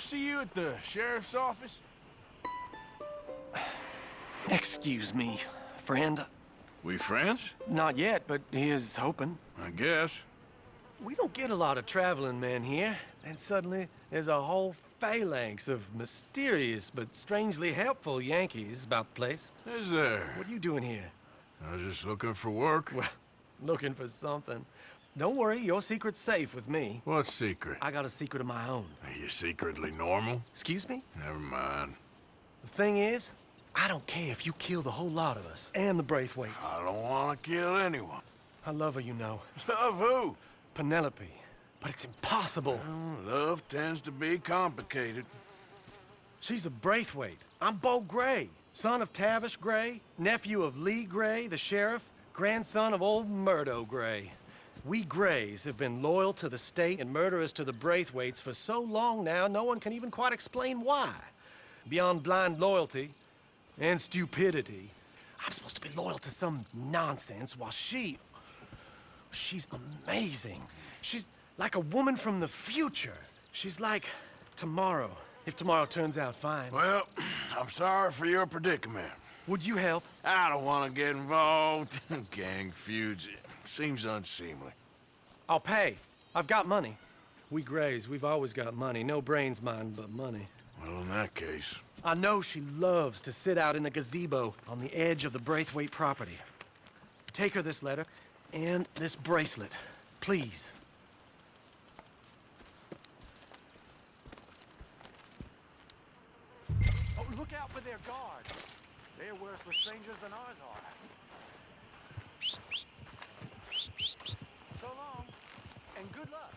see you at the sheriff's office? Excuse me, friend. We friends? Not yet, but here's hoping. I guess. We don't get a lot of traveling men here, and suddenly there's a whole phalanx of mysterious but strangely helpful Yankees about the place. Is there? What are you doing here? I was just looking for work. Well, looking for something. Don't worry, your secret's safe with me. What secret? I got a secret of my own. Are you secretly normal? Excuse me? Never mind. The thing is, I don't care if you kill the whole lot of us, and the Braithwaites. I don't want to kill anyone. I love her, you know. Love who? Penelope. But it's impossible. Well, love tends to be complicated. She's a Braithwaite. I'm Bo Gray, son of Tavish Gray, nephew of Lee Gray, the sheriff, grandson of old Murdo Gray. We Grays have been loyal to the state and murderous to the Braithwaites for so long now, no one can even quite explain why. Beyond blind loyalty and stupidity, I'm supposed to be loyal to some nonsense while she's amazing. She's like a woman from the future. She's like tomorrow, if tomorrow turns out fine. Well, I'm sorry for your predicament. Would you help? I don't want to get involved in gang feuds. It seems unseemly. I'll pay. I've got money. We Grays, we've always got money. No brains, mind, but money. Well, in that case... I know she loves to sit out in the gazebo on the edge of the Braithwaite property. Take her this letter and this bracelet, please. Oh, look out for their guards. They're worse with strangers than ours are. So long, and good luck.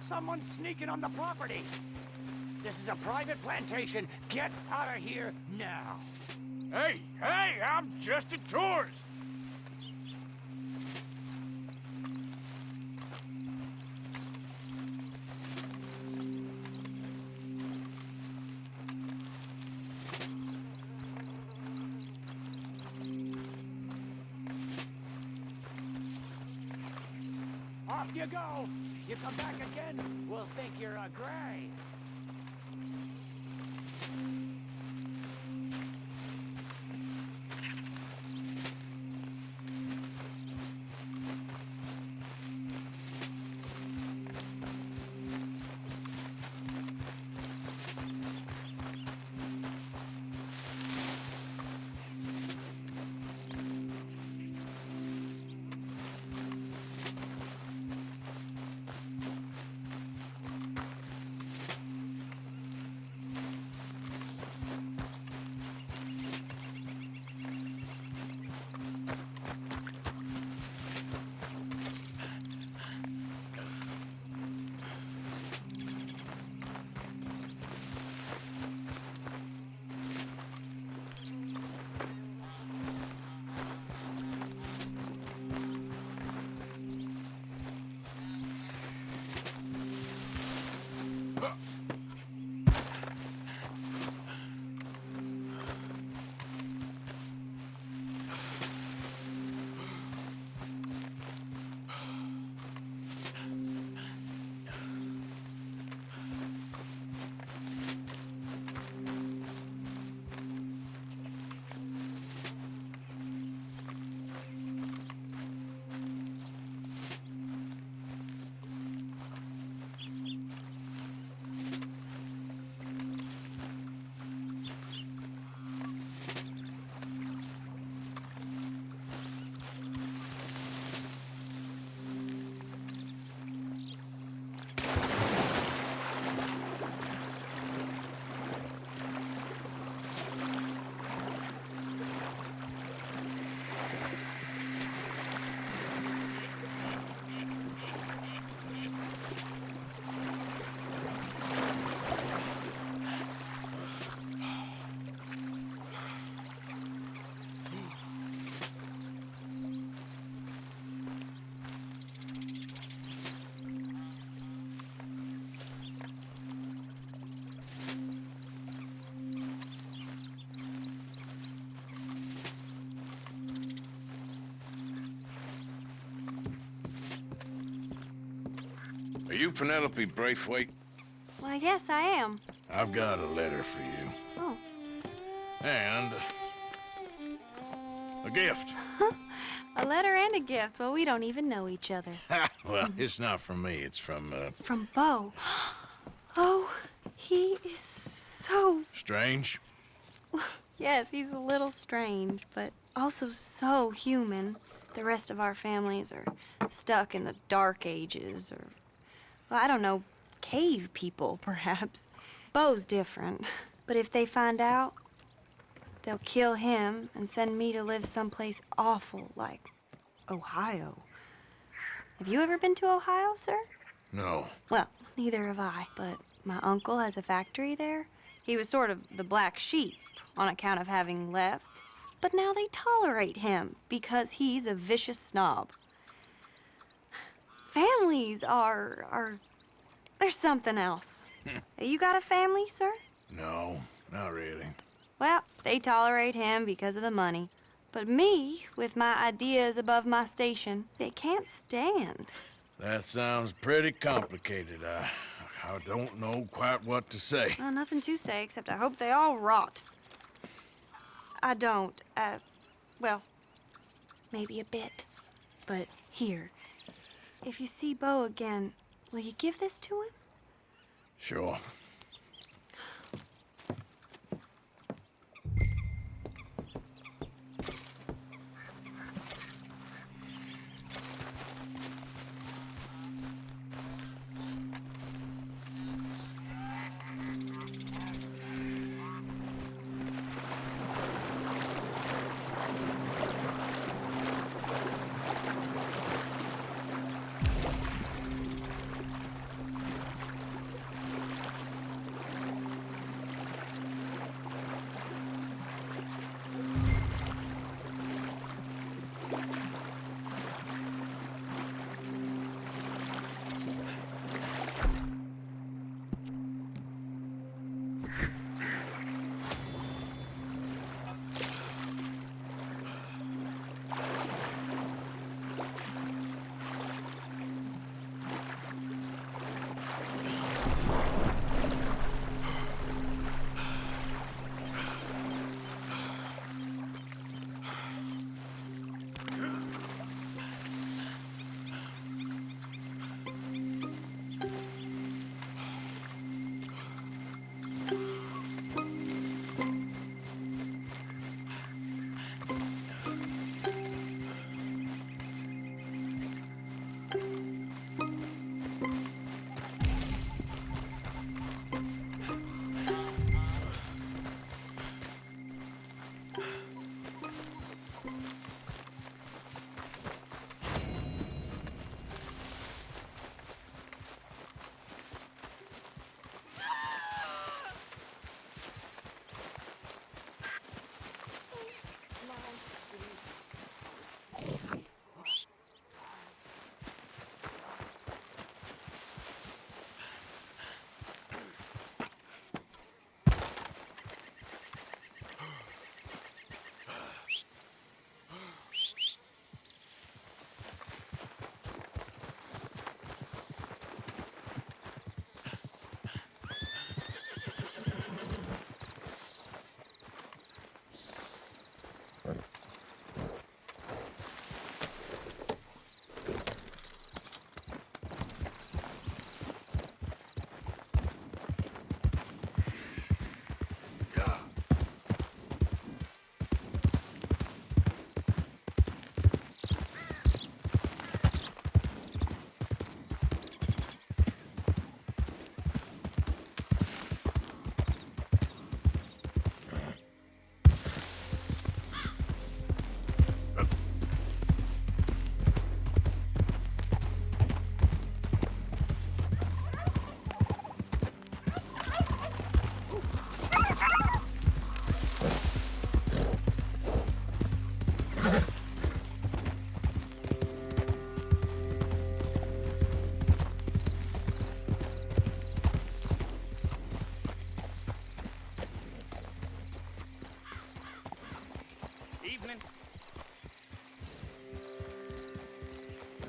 someone sneaking on the property. This is a private plantation. Get out of here now. Hey, I'm just a tourist. Off you go. You come back again, we'll think you're a gray. Are you Penelope Braithwaite? Well, yes, I am. I've got a letter for you. Oh. And a gift. A letter and a gift. Well, we don't even know each other. Well, it's not from me. It's from, From Bo. Oh, he is so... Strange. Yes, he's a little strange, but also so human. The rest of our families are stuck in the Dark Ages, or... well, I don't know, cave people, perhaps. Bo's different. But if they find out, they'll kill him and send me to live someplace awful like Ohio. Have you ever been to Ohio, sir? No. Well, neither have I, but my uncle has a factory there. He was sort of the black sheep on account of having left, but now they tolerate him because he's a vicious snob. Families are there's something else. You got a family, sir? No, not really. Well, they tolerate him because of the money. But me, with my ideas above my station, they can't stand. That sounds pretty complicated. I don't know quite what to say. Well, nothing to say, except I hope they all rot. I don't, well, maybe a bit. But here, if you see Bo again, will you give this to him? Sure.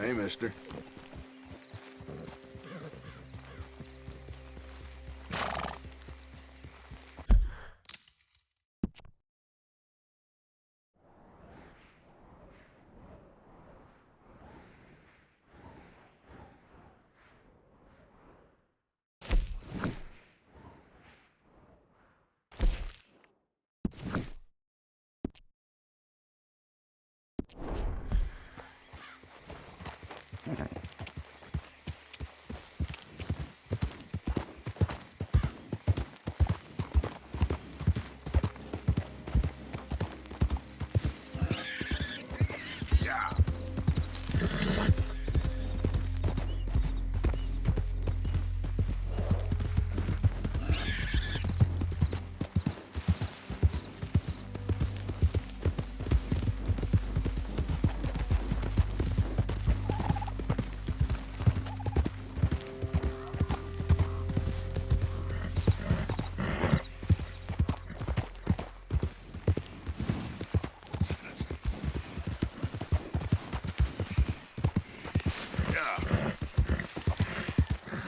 Hey, mister.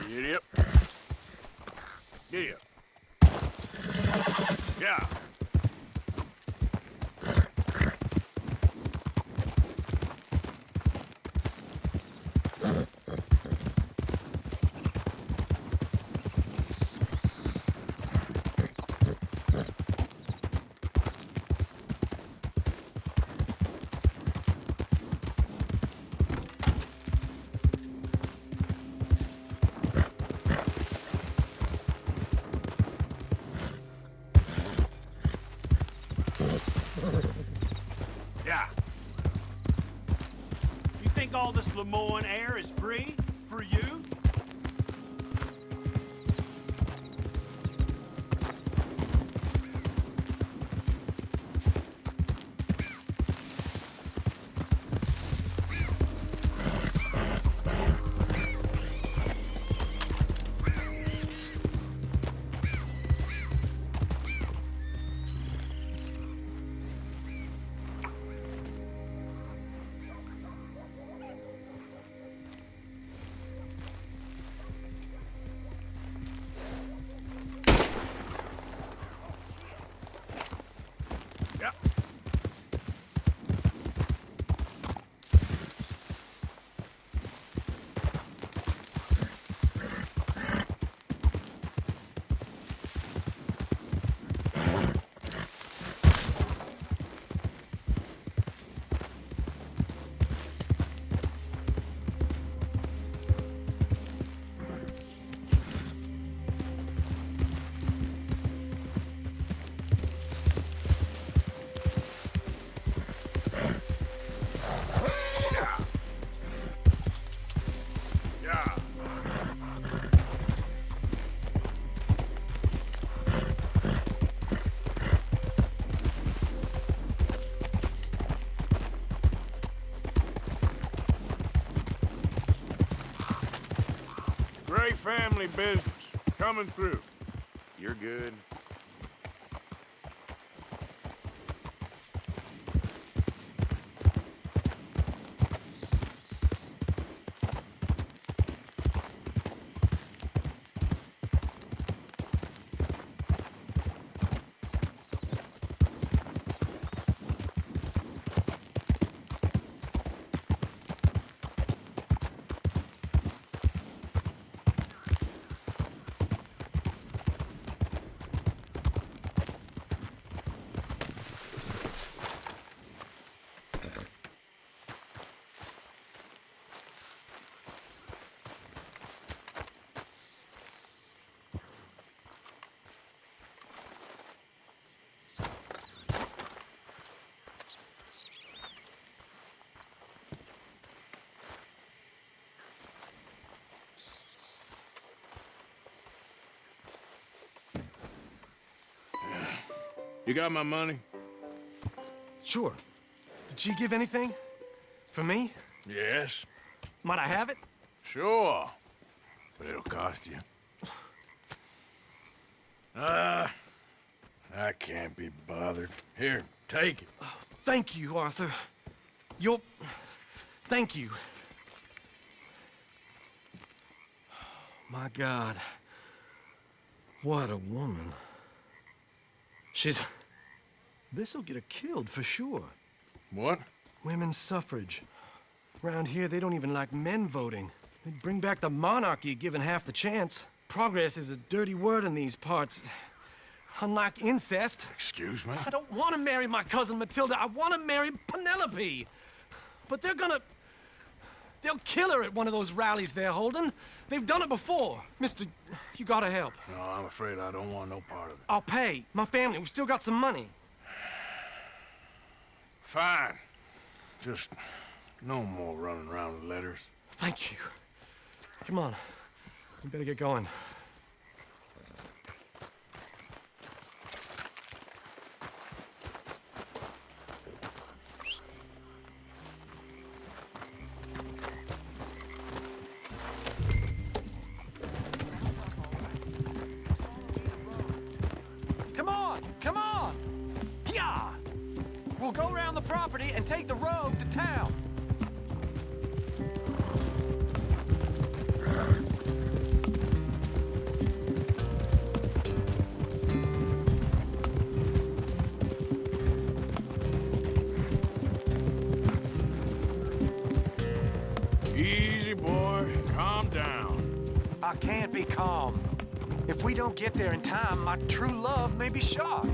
Giddy up. Giddy up. Yeah. Yeah. You think all this Lemoyne air is free for you? Great family business. Coming through. You're good. You got my money? Sure. Did she give anything? For me? Yes. Might I have it? Sure. But it'll cost you. I can't be bothered. Here, take it. Thank you, Arthur. Thank you. My God. What a woman. This'll get her killed for sure. What? Women's suffrage. Around here, they don't even like men voting. They'd bring back the monarchy given half the chance. Progress is a dirty word in these parts. Unlike incest. Excuse me? I don't want to marry my cousin Matilda. I want to marry Penelope. But they'll kill her at one of those rallies they're holding. They've done it before. Mister, you gotta help. No, I'm afraid I don't want no part of it. I'll pay. My family, we've still got some money. Fine. Just no more running around with letters. Thank you. Come on. We better get going. Come on! Yeah! We'll go around the property and take the road to town. Easy, boy. Calm down. I can't be calm. If we don't get there in time, my true love may be shot.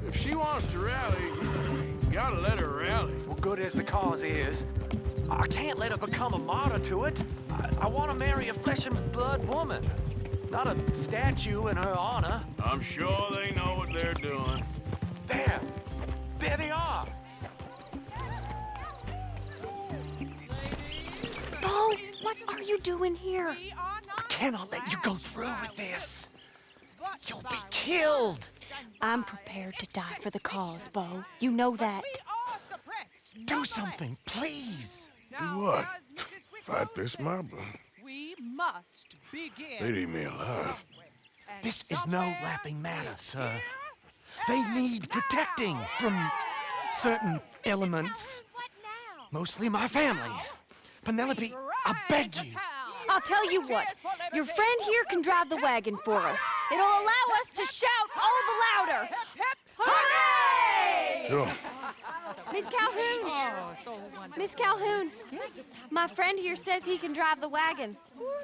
If she wants to rally, you gotta let her rally. Well, good as the cause is, I can't let her become a martyr to it. I want to marry a flesh and blood woman, not a statue in her honor. I'm sure they know what they're doing. There they are. Bo, what are you doing here? I cannot let you go through with this. You'll be killed. I'm prepared to die for the cause, Bo. You know that. Do something, please. Do what? Fight this mob? We must begin. They'd eat me alive. This is no laughing matter, sir. They need protecting from certain elements. Mostly my family. Penelope, I beg you. I'll tell you what. Your friend here can drive the wagon for us. It'll allow us to shout all the louder. Hooray! Sure. Miss Calhoun! Miss Calhoun, my friend here says he can drive the wagon.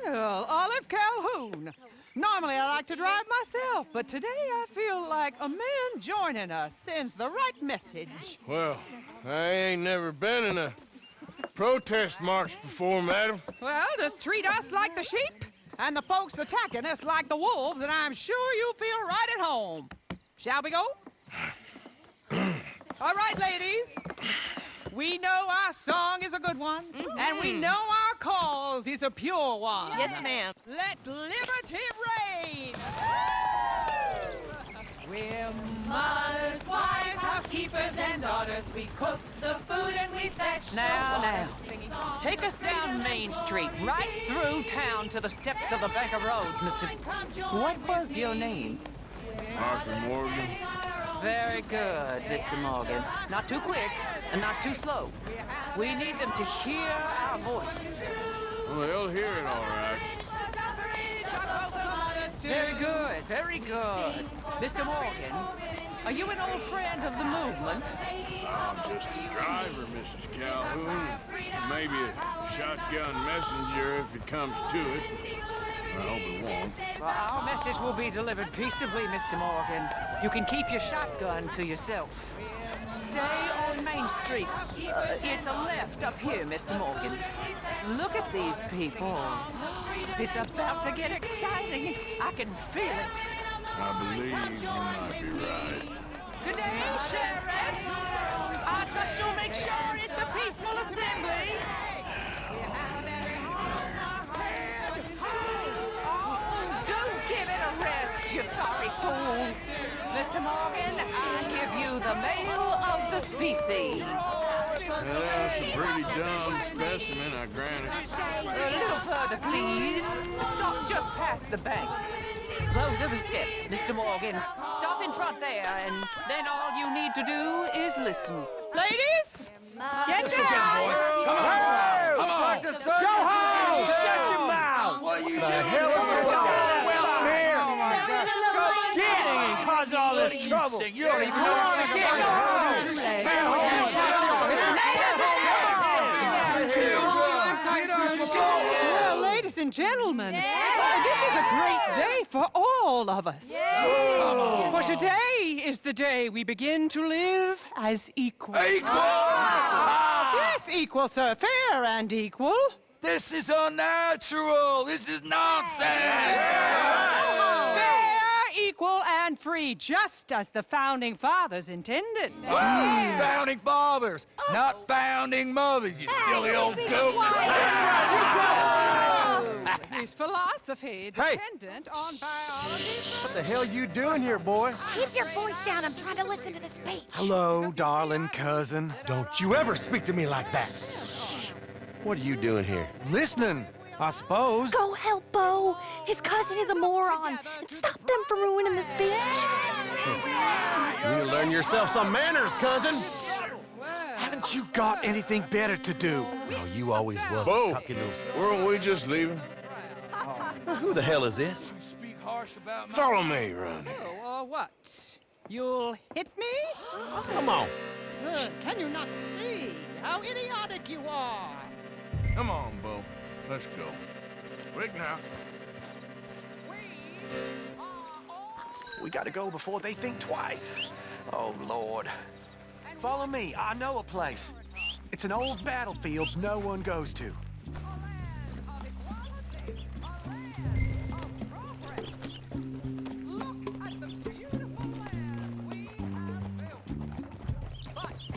Well, Olive Calhoun. Normally I like to drive myself, but today I feel like a man joining us sends the right message. Well, I ain't never been in a protest march before, madam. Well, just treat us like the sheep, and the folks attacking us like the wolves, and I'm sure you feel right at home. Shall we go? All right, ladies. We know our song is a good one, and we know our cause is a pure one. Yes, ma'am. Let liberty reign! We're mothers, wives, housekeepers, and daughters. We cook the food and we fetch now. Take us down Main Street, right through town to the steps of the Bank of Roads, Mr. What was your name? Arthur Morgan. Very good, Mr. Morgan. Not too quick and not too slow. We need them to hear our voice. Well, they'll hear it all right. Very good, very good. Mr. Morgan, are you an old friend of the movement? I'm just a driver, Mrs. Calhoun. Maybe a shotgun messenger if it comes to it. I hope it won't. Well, our message will be delivered peaceably, Mr. Morgan. You can keep your shotgun to yourself. Stay on Main Street. It's a left up here, Mr. Morgan. Look at these people. It's about to get exciting. I can feel it. I believe you might be right. Good day, Sheriff. I trust you'll make sure it's a peaceful assembly. Oh, do give it a rest, you sorry fool. Mr. Morgan, I give you the male of the species. That's a pretty dumb specimen, I grant it. A little further, please. Stop just past the bank. Those are the steps, Mr. Morgan. Stop in front there, and then all you need to do is listen. Ladies, get down! Come on! Go home! Shut your mouth! What the hell is going caused all this trouble? You don't even know Well, ladies and gentlemen, this is a great day for all of us. For today is the day we begin to live as equals. Yes, equal, sir. Fair and equal. This is unnatural. This is nonsense. Fair, equal, and free, just as the Founding Fathers intended. Founding fathers, not founding mothers, you silly old goat. His philosophy dependent on biology. What the hell you doing here, boy? Keep your voice down. I'm trying to listen to the speech. Hello, darling cousin. Don't you ever speak to me like that. What are you doing here? Listening, I suppose. Go help Bo. His cousin is a moron. And stop them from ruining the speech. You need to learn yourself some manners, cousin. Haven't you got anything better to do? Oh, you always was Bo, cocking those. weren't we just leaving? Who the hell is this? Speak harsh about my... Follow me, Ronnie. Oh, what? You'll hit me? Come on. Sir, can you not see how idiotic you are? Come on, Bo. Let's go. Quick now. We gotta go before they think twice. Oh, Lord. Follow me. I know a place. It's an old battlefield no one goes to.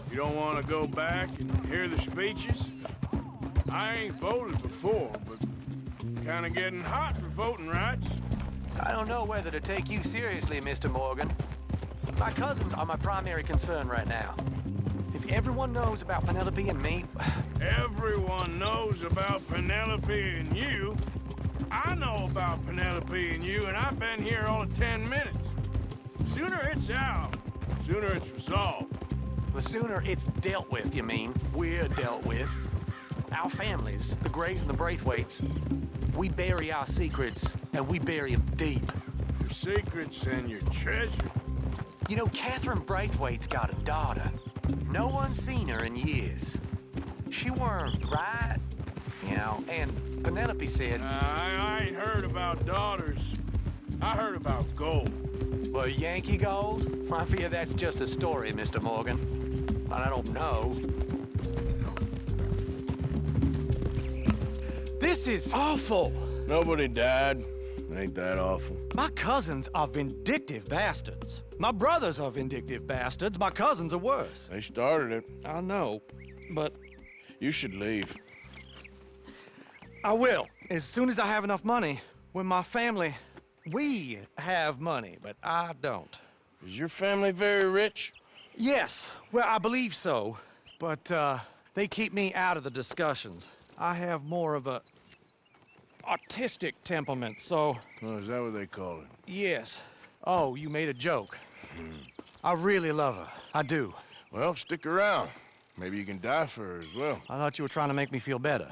You don't want to go back and hear the speeches? I ain't voted before, but kind of getting hot for voting rights. I don't know whether to take you seriously, Mr. Morgan. My cousins are my primary concern right now. If everyone knows about Penelope and me... Everyone knows about Penelope and you. I know about Penelope and you, and I've been here all of 10 minutes. Sooner it's out, sooner it's resolved. The sooner it's dealt with, you mean, we're dealt with. Our families, the Grays and the Braithwaites, we bury our secrets, and we bury them deep. Your secrets and your treasure. You know, Catherine Braithwaite's got a daughter. No one's seen her in years. She weren't right, you know, and Penelope said... I ain't heard about daughters. I heard about gold. Well, Yankee gold? I fear that's just a story, Mr. Morgan. And I don't know. This is awful. Nobody died. Ain't that awful? My cousins are vindictive bastards. My brothers are vindictive bastards. My cousins are worse. They started it. I know, but You should leave. I will. As soon as I have enough money. When my family... We have money, but I don't. Is your family very rich? Yes, well, I believe so. But, they keep me out of the discussions. I have more of a... artistic temperament, so... Oh, is that what they call it? Yes. Oh, you made a joke. I really love her. I do. Well, stick around. Maybe you can die for her as well. I thought you were trying to make me feel better.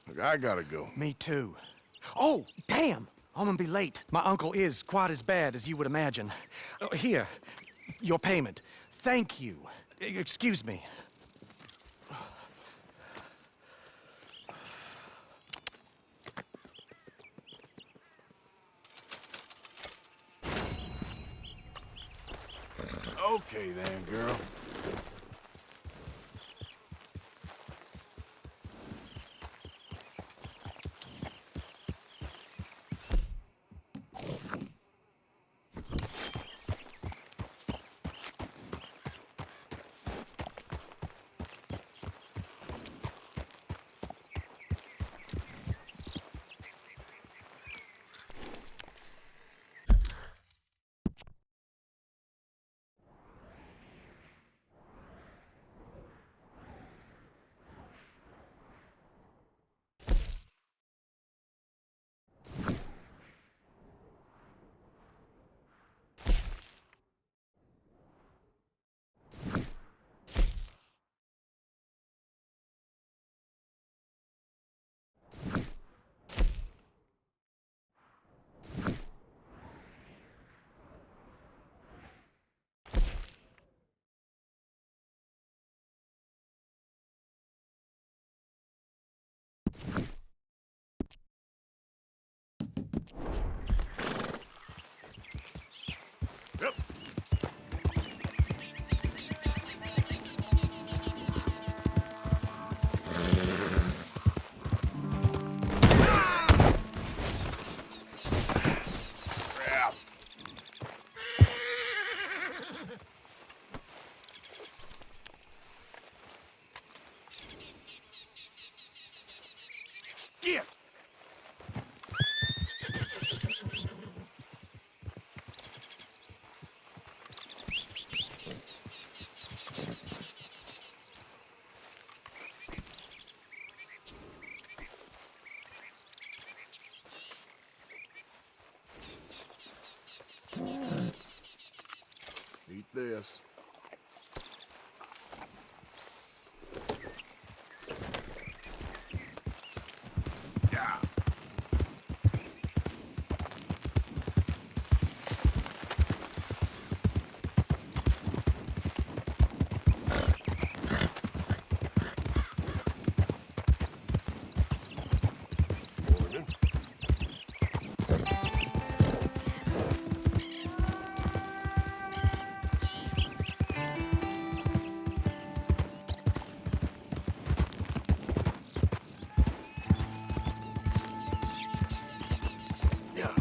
Look, I gotta go. Me too. Oh, damn! I'm gonna be late. My uncle is quite as bad as you would imagine. Here, your payment. Thank you. Excuse me. Okay then, girl. Yep. Get! Eat this. Yeah. Morning. Yeah.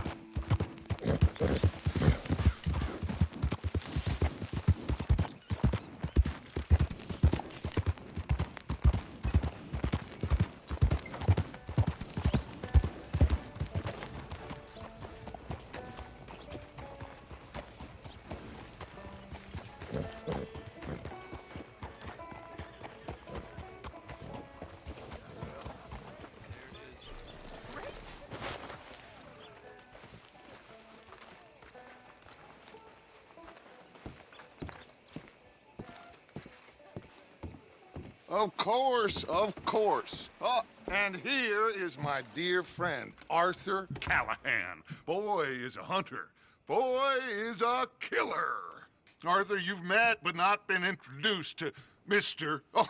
Of course, of course. Oh, and here is my dear friend, Arthur Callahan. Boy is a hunter. Boy is a killer. Arthur, you've met but not been introduced to Mr. Oh,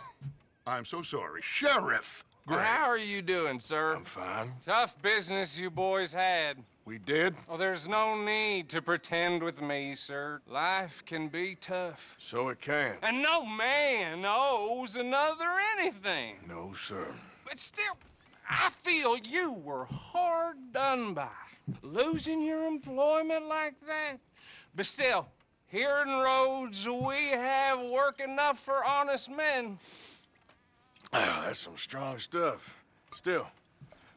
I'm so sorry, Sheriff Gray. How are you doing, sir? I'm fine. Tough business you boys had. We did? Oh, there's no need to pretend with me, sir. Life can be tough. So it can. And no man owes another anything. No, sir. But still, I feel you were hard done by. Losing your employment like that. But still, here in Rhodes, we have work enough for honest men. Ah, that's some strong stuff. Still,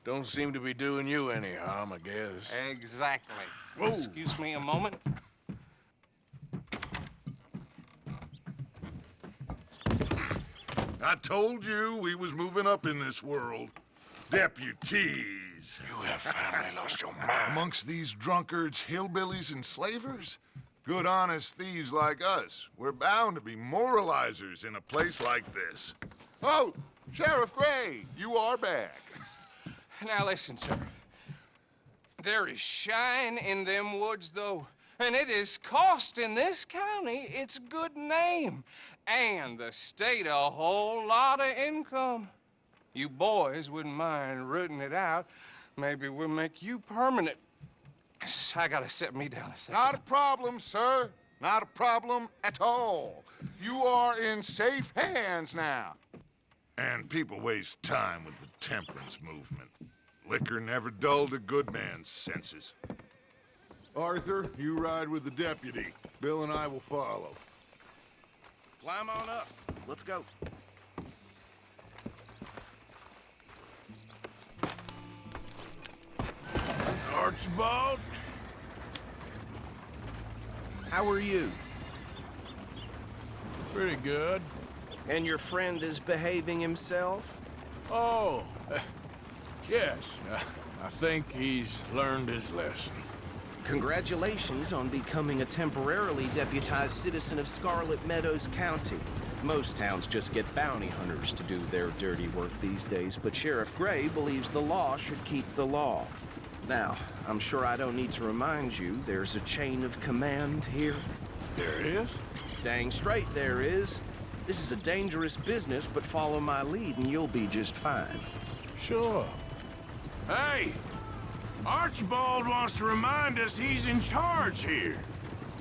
don't seem to be doing you any harm, I guess. Exactly. Whoa. Excuse me a moment. I told you we was moving up in this world. Deputies. You have finally lost your mind. Amongst these drunkards, hillbillies, and slavers? Good honest thieves like us. We're bound to be moralizers in a place like this. Oh, Sheriff Gray, you are back. Now listen, sir. There is shine in them woods, though, and it is costing this county its good name and the state a whole lot of income. You boys wouldn't mind rooting it out. Maybe we'll make you permanent. I gotta set me down a second. Not a problem, sir. Not a problem at all. You are in safe hands now. And people waste time with the temperance movement. Liquor never dulled a good man's senses. Arthur, you ride with the deputy. Bill and I will follow. Climb on up. Let's go. Archibald? How are you? Pretty good. And your friend is behaving himself? Oh, yes. I think he's learned his lesson. Congratulations on becoming a temporarily deputized citizen of Scarlet Meadows County. Most towns just get bounty hunters to do their dirty work these days, but Sheriff Gray believes the law should keep the law. Now, I'm sure I don't need to remind you, there's a chain of command here. There it is? Dang straight there is. This is a dangerous business, but follow my lead and you'll be just fine. Sure. Hey, Archibald wants to remind us he's in charge here.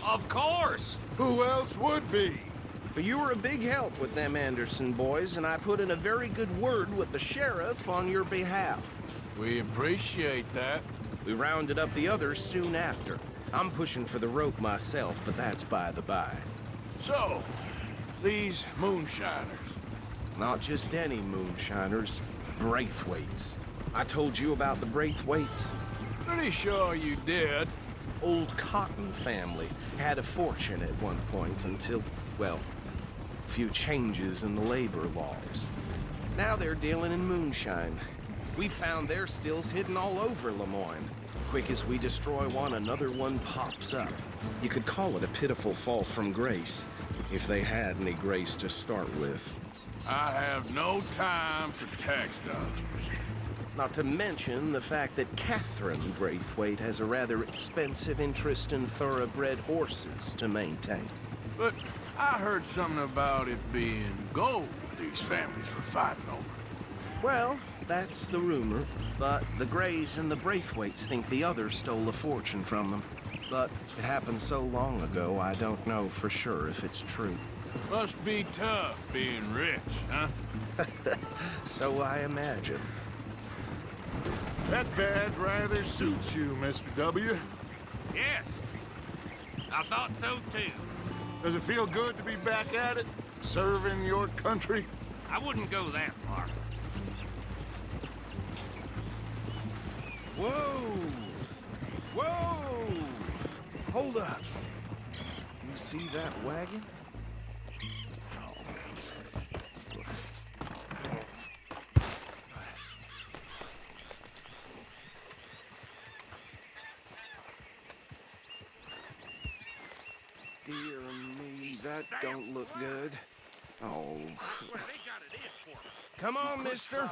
Of course. Who else would be? But you were a big help with them Anderson boys, and I put in a very good word with the sheriff on your behalf. We appreciate that. We rounded up the others soon after. I'm pushing for the rope myself, but that's by the by. So, these moonshiners. Not just any moonshiners, Braithwaites. I told you about the Braithwaites. Pretty sure you did. Old Cotton family had a fortune at one point until, well, a few changes in the labor laws. Now they're dealing in moonshine. We found their stills hidden all over Lemoyne. Quick as we destroy one, another one pops up. You could call it a pitiful fall from grace, if they had any grace to start with. I have no time for tax dodgers. Not to mention the fact that Catherine Braithwaite has a rather expensive interest in thoroughbred horses to maintain. But I heard something about it being gold these families were fighting over. Well, that's the rumor, but the Greys and the Braithwaites think the others stole a fortune from them. But it happened so long ago, I don't know for sure if it's true. Must be tough being rich, huh? So I imagine. That badge rather suits you, Mr. W. Yes. I thought so, too. Does it feel good to be back at it? Serving your country? I wouldn't go that far. Whoa! Whoa! Hold up. You see that wagon? Dear me, that don't look good. Oh. Come on, mister.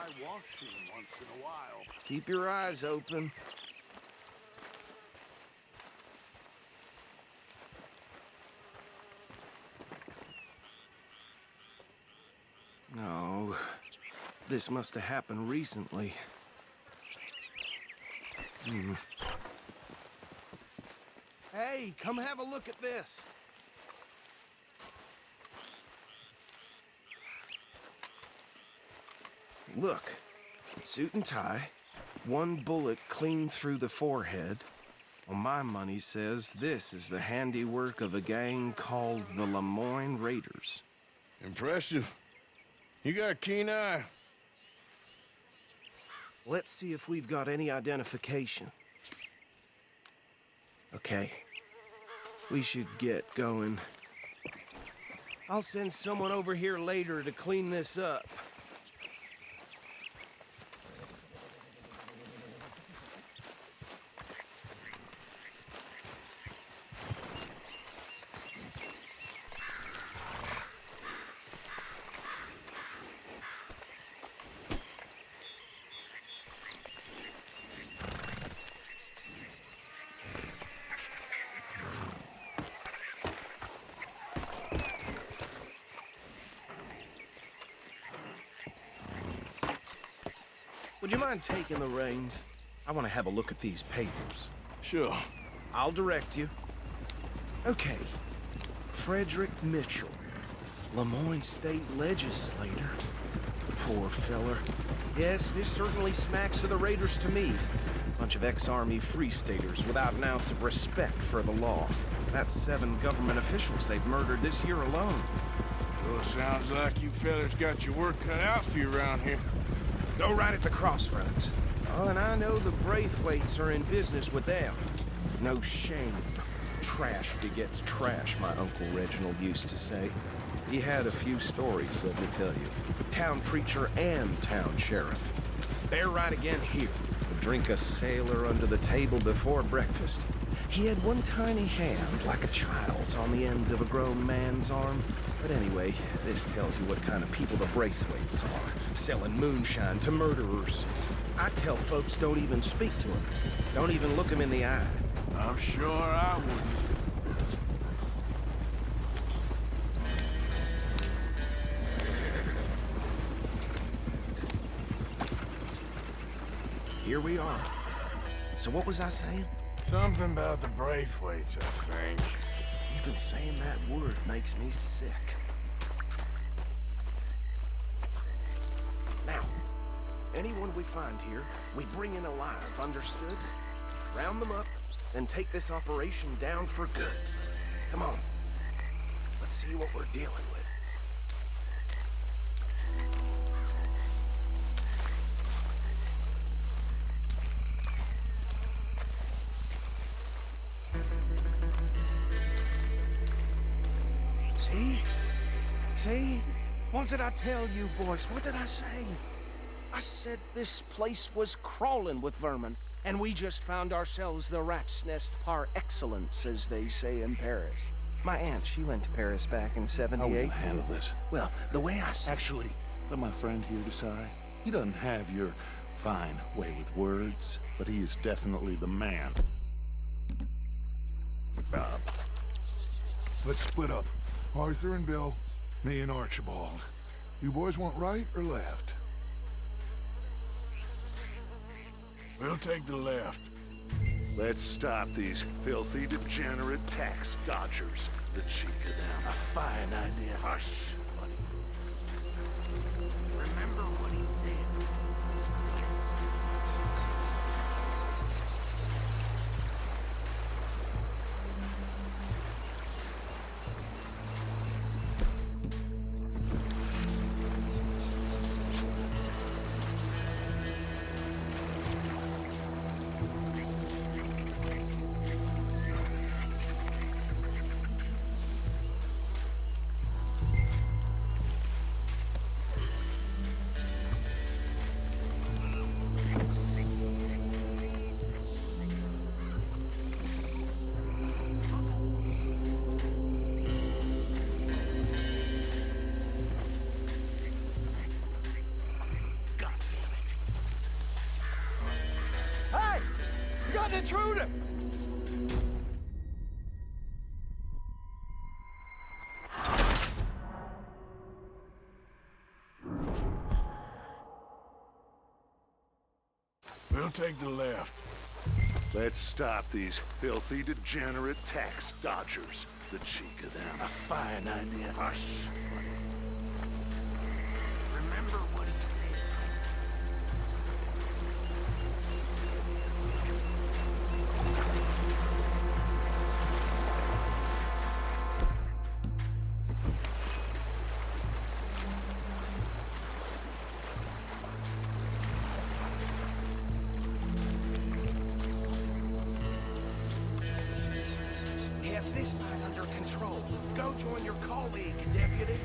Keep your eyes open. No. This must have happened recently. Hey, come have a look at this. Look, suit and tie, one bullet clean through the forehead. Well, my money says this is the handiwork of a gang called the Lemoyne Raiders. Impressive. You got a keen eye. Let's see if we've got any identification. Okay. We should get going. I'll send someone over here later to clean this up. Would you mind taking the reins? I want to have a look at these papers. Sure. I'll direct you. Okay. Frederick Mitchell, Lemoyne State Legislator. Poor feller. Yes, this certainly smacks of the Raiders to me. Bunch of ex-Army Free Staters without an ounce of respect for the law. That's 7 government officials they've murdered this year alone. Sure sounds like you fellas got your work cut out for you around here. Go right at the crossroads. Oh, and I know the Braithwaites are in business with them. No shame. Trash begets trash, my Uncle Reginald used to say. He had a few stories, let me tell you. Town preacher and town sheriff. They're right again here. Drink a sailor under the table before breakfast. He had one tiny hand, like a child's, on the end of a grown man's arm. But anyway, this tells you what kind of people the Braithwaites are. Selling moonshine to murderers. I tell folks don't even speak to them. Don't even look them in the eye. I'm sure I wouldn't. here we are. So what was I saying? Something about the Braithwaites, I think. Even saying that word makes me sick. Now, anyone we find here, we bring in alive, understood? Round them up, and take this operation down for good. Come on. Let's see what we're dealing with. See? See? What did I tell you, boys? What did I say? I said this place was crawling with vermin, and we just found ourselves the rat's nest par excellence, as they say in Paris. My aunt, she went to Paris back in '78. How will you handle this? Well, the way I see... Actually, let my friend here decide. He doesn't have your fine way with words, but he is definitely the man. Let's split up. Arthur and Bill, me and Archibald. You boys want right or left? We'll take the left. Let's stop these filthy, degenerate tax dodgers. The cheek of them. A fine idea. Hush, buddy. Remember what he said. Intruder! We'll take the left. Let's stop these filthy, degenerate tax dodgers. The cheek of them. A fine idea. Hush, buddy. Remember what he said. Have this side under control. Go join your colleague, Deputy.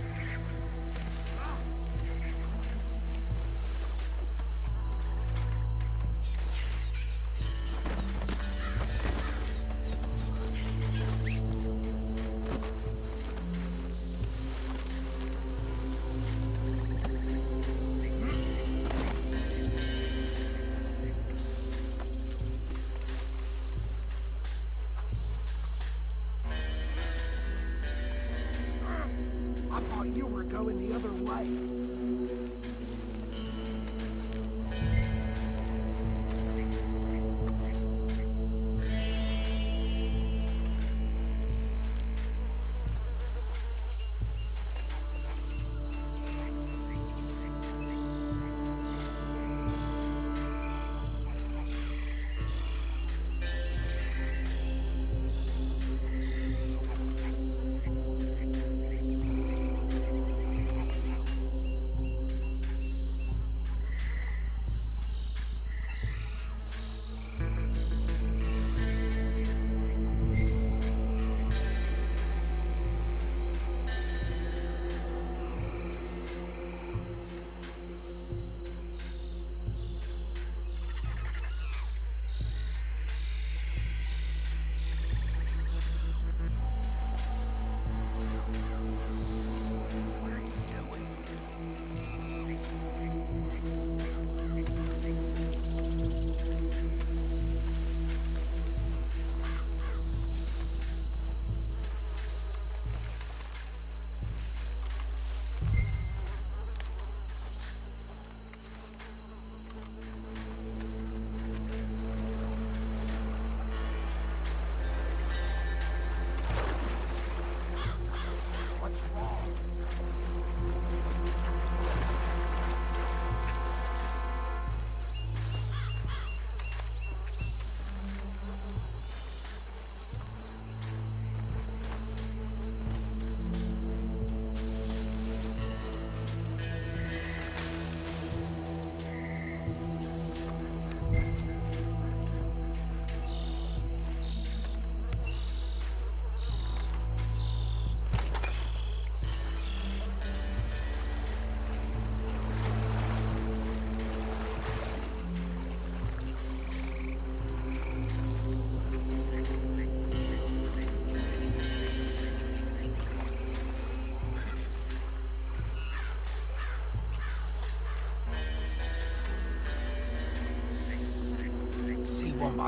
I thought you were going the other way.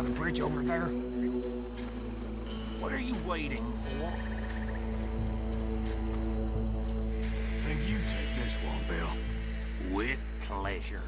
by the bridge over there? What are you waiting for? Think you take this one, Bill. With pleasure.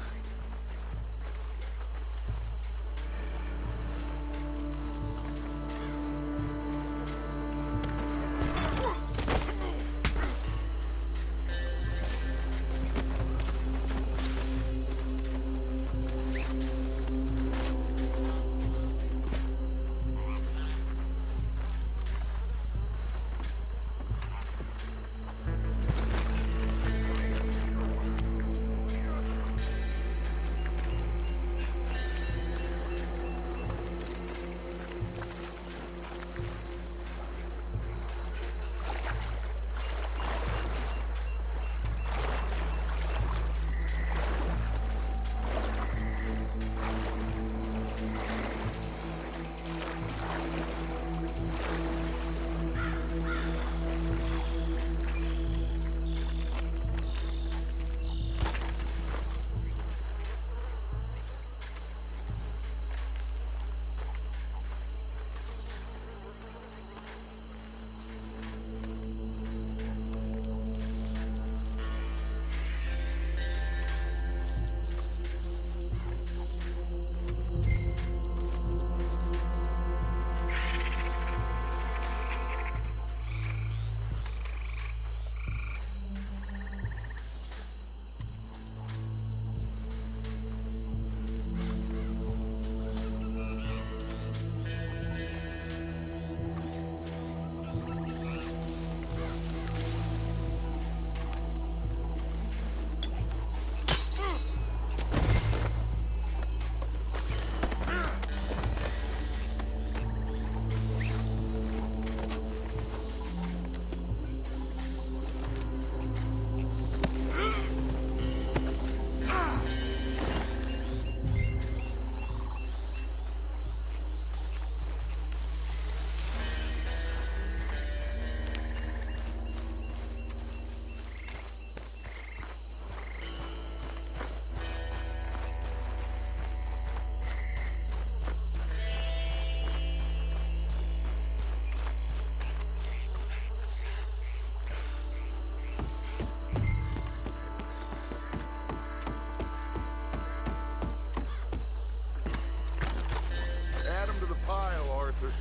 Add him to the pile, Arthur.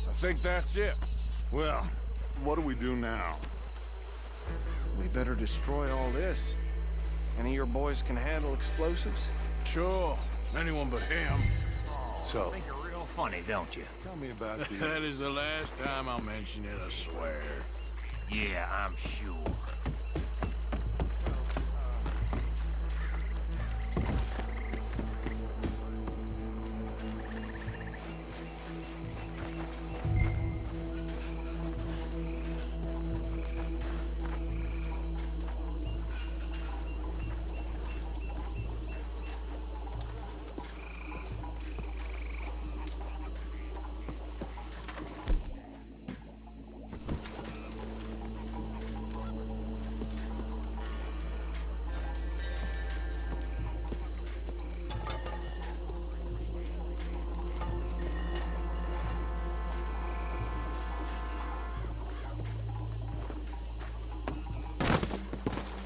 I think that's it. Well, what do we do now? We better destroy all this. Any of your boys can handle explosives? Sure. Anyone but him. So, Think you're real funny, don't you? tell me about the... That is the last time I'll mention it, I swear. Yeah, I'm sure.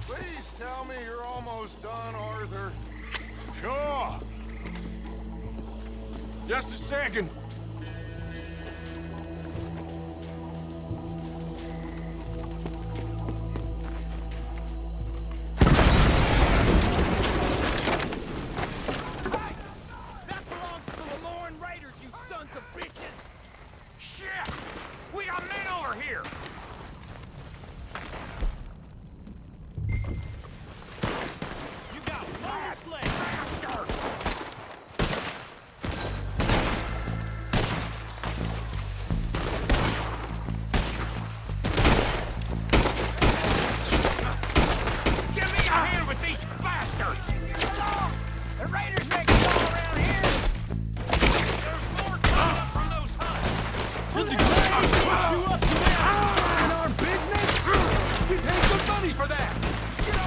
Please tell me you're almost done, Arthur. Sure. Just a second. That belongs to the Lauren Raiders, you sons of bitches! Shit! We got men over here! You got one slave! Bastard! Give me a hand with these bastards! The Raiders make it all around here! There's more coming up from those huts! Did the Grays put you up to this? In our business? We paid good money for that! Get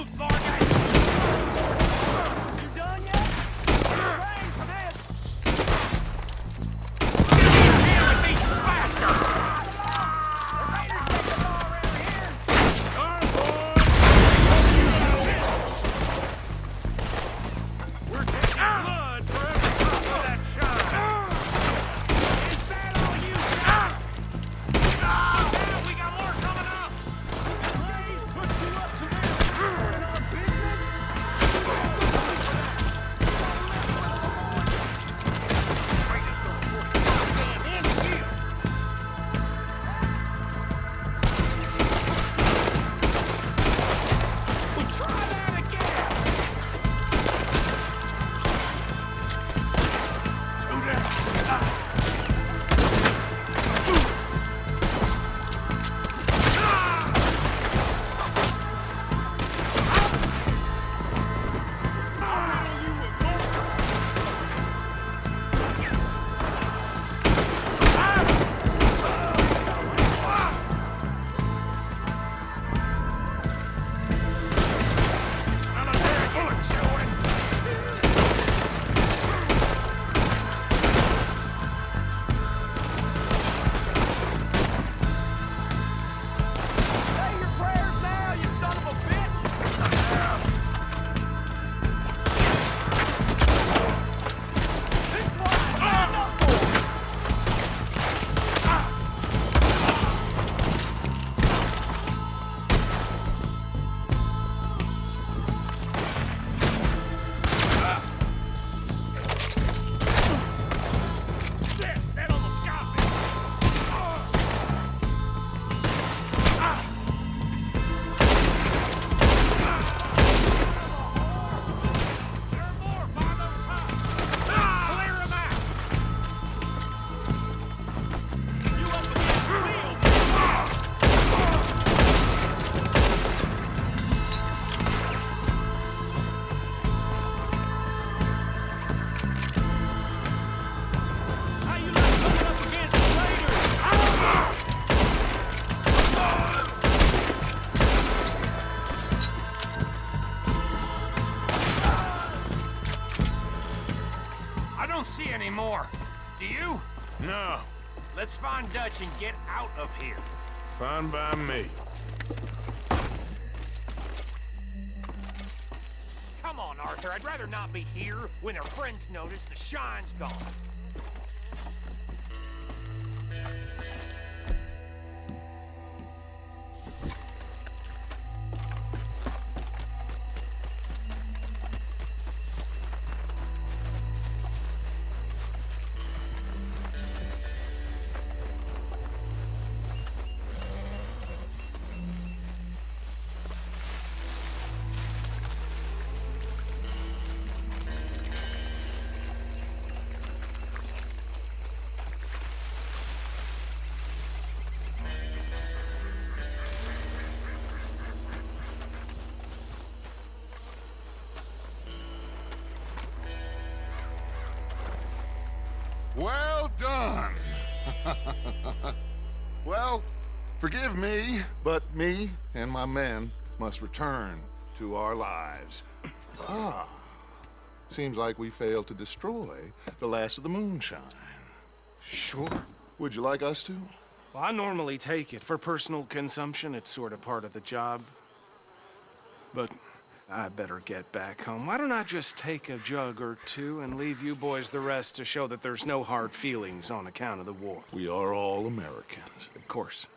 move, Morgan! You done yet? Train for this! Here with these bastards! The raiders make the law around here! We're taking blood for every drop of that shine. Is that all you got? Yeah, we got more coming up! Please put you up to this in our business? Raiders don't work goddamn into you! Try that again! Say your prayers now, you son of a bitch! This one's stand up for! Shit, that almost got me! There are more by those huts! Clear them out! You up against the field! How you like coming up against the raiders? I don't see any more. Do you? No, Let's find Dutch and get out of here. fine by me. Come on, Arthur. I'd rather not be here when our friends notice the shine's gone. Well done. Well, forgive me, but me and my men must return to our lives. Ah, seems like we failed to destroy the last of the moonshine. Sure. Would you like us to? Well, I normally take it. For personal consumption, it's sort of part of the job. But I better get back home. Why don't I just take a jug or two and leave you boys the rest to show that there's no hard feelings on account of the war? We are all Americans. Of course.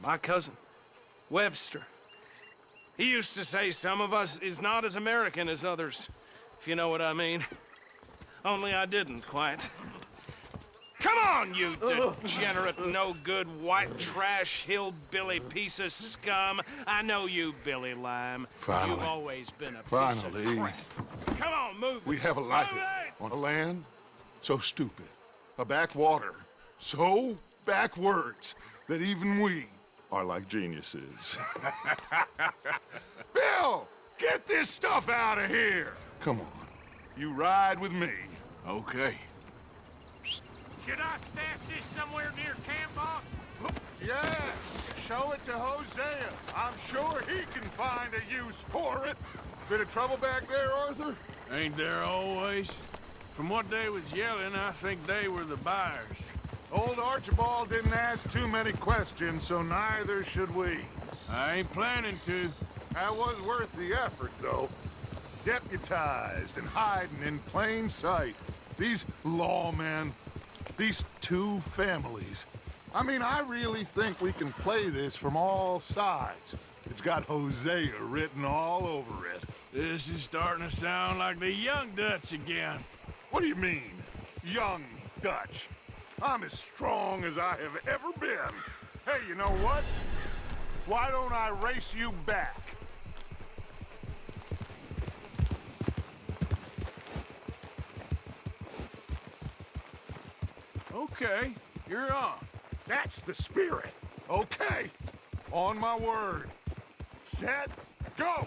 My cousin, Webster, he used to say some of us is not as American as others, if you know what I mean. Only I didn't quite. Come on, you degenerate, no-good, white trash, hillbilly piece of scum. I know you, Billy Lime. Finally. You've always been a piece Finally. of crap. Come on, move We it. have a life Move it. on a land so stupid, a backwater so backwards that even we are like geniuses. Bill, get this stuff out of here. Come on, you ride with me. Okay. Should I stash this somewhere near camp, boss? Yes, show it to Hosea. I'm sure he can find a use for it. Bit of trouble back there, Arthur? Ain't there always? From what they was yelling, I think they were the buyers. Old Archibald didn't ask too many questions, so neither should we. I ain't planning to. That was worth the effort, though. Deputized and hiding in plain sight. These lawmen, these two families. I mean, I really think we can play this from all sides. It's got Hosea written all over it. This is starting to sound like the Young Dutch again. What do you mean, young Dutch? I'm as strong as I have ever been. Hey, you know what? Why don't I race you back? Okay, you're on. That's the spirit. Okay. On my word. Set, go!